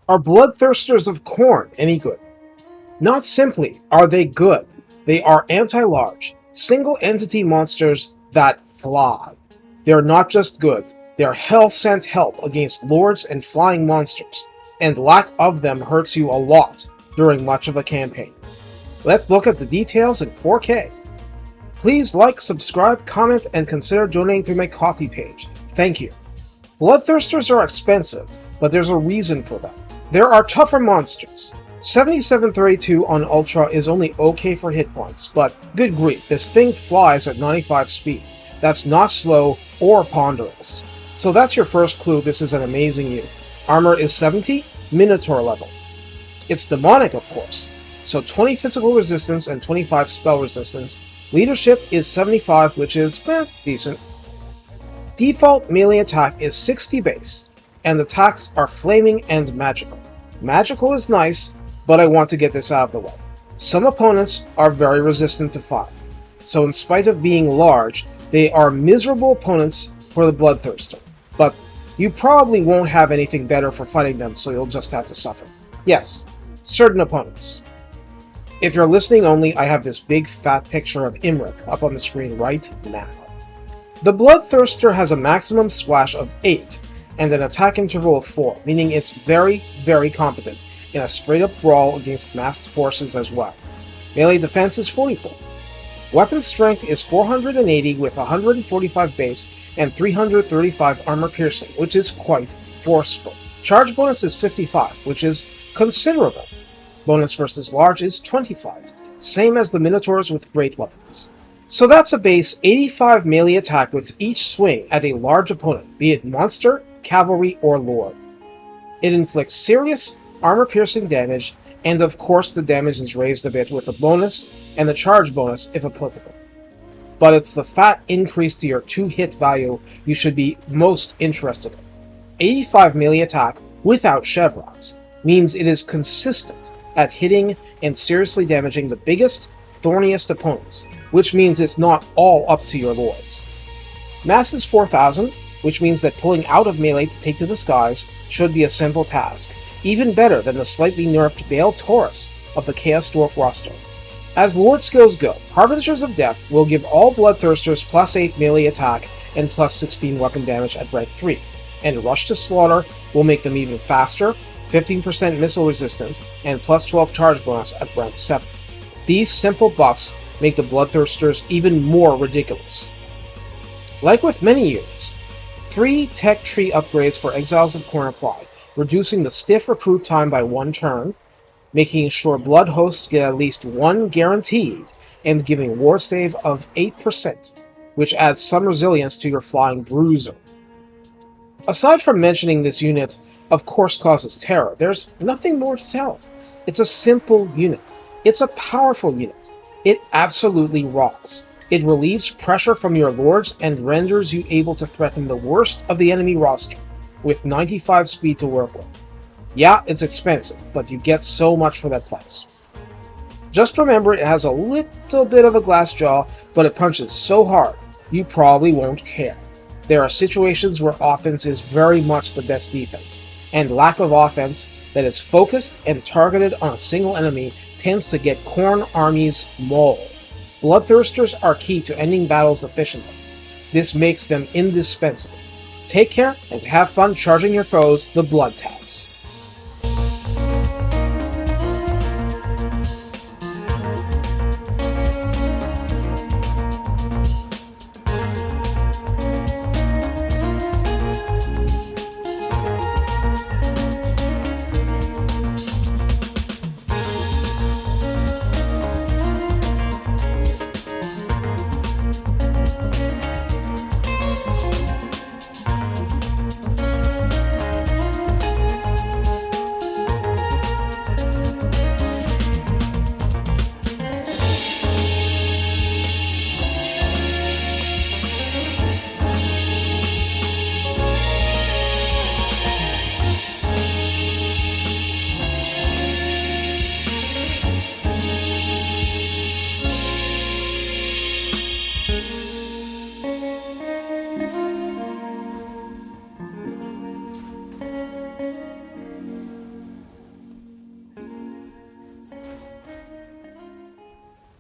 Are Bloodthirsters of Khorne any good? Not simply are they good, they are anti-large, single-entity monsters that fly. They're not just good, they're hell-sent help against lords and flying monsters, and lack of them hurts you a lot during much of a campaign. Let's look at the details in 4K. Please like, subscribe, comment, and consider donating through my Ko-fi page. Thank you. Bloodthirsters are expensive, but there's a reason for that. There are tougher monsters. 7732 on Ultra is only okay for hit points, but good grief, this thing flies at 95 speed. That's not slow or ponderous. So that's your first clue this is an amazing unit. Armor is 70, Minotaur level. It's demonic, of course, so 20 physical resistance and 25 spell resistance. Leadership is 75, which is, decent. Default melee attack is 60 base, and attacks are flaming and magical. Magical is nice, but I want to get this out of the way. Some opponents are very resistant to fire, so in spite of being large, they are miserable opponents for the Bloodthirster, but you probably won't have anything better for fighting them, so you'll just have to suffer. Yes, certain opponents. If you're listening only, I have this big fat picture of Imric up on the screen right now. The Bloodthirster has a maximum splash of 8 and an attack interval of 4, meaning it's very, very competent in a straight-up brawl against masked forces as well. Melee defense is 44. Weapon strength is 480 with 145 base and 335 armor piercing, which is quite forceful. Charge bonus is 55, which is considerable. Bonus versus large is 25, same as the Minotaurs with great weapons. So that's a base 85 melee attack with each swing at a large opponent, be it monster, cavalry, or lord. It inflicts serious armor-piercing damage, and of course the damage is raised a bit with the bonus and the charge bonus if applicable. But it's the fat increase to your 2-hit value you should be most interested in. 85 melee attack without chevrons means it is consistent at hitting and seriously damaging the biggest, thorniest opponents, which means it's not all up to your lords. Mass is 4000, which means that pulling out of melee to take to the skies should be a simple task, even better than the slightly nerfed Bale Taurus of the Chaos Dwarf roster. As lord skills go, Harbingers of Death will give all Bloodthirsters plus 8 melee attack and plus 16 weapon damage at rank 3, and Rush to Slaughter will make them even faster, 15% missile resistant, and plus 12 charge bonus at rank 7. These simple buffs make the Bloodthirsters even more ridiculous. Like with many units, 3 tech tree upgrades for Exiles of Khorne apply, reducing the stiff recruit time by 1 turn, making sure blood hosts get at least 1 guaranteed, and giving war save of 8%, which adds some resilience to your flying bruiser. Aside from mentioning this unit of course causes terror, there's nothing more to tell. It's a simple unit. It's a powerful unit. It absolutely rocks. It relieves pressure from your lords and renders you able to threaten the worst of the enemy roster, with 95 speed to work with. Yeah, it's expensive, but you get so much for that price. Just remember it has a little bit of a glass jaw, but it punches so hard, you probably won't care. There are situations where offense is very much the best defense, and lack of offense that is focused and targeted on a single enemy tends to get Khorne armies mauled. Bloodthirsters are key to ending battles efficiently. This makes them indispensable. Take care and have fun charging your foes the blood tax.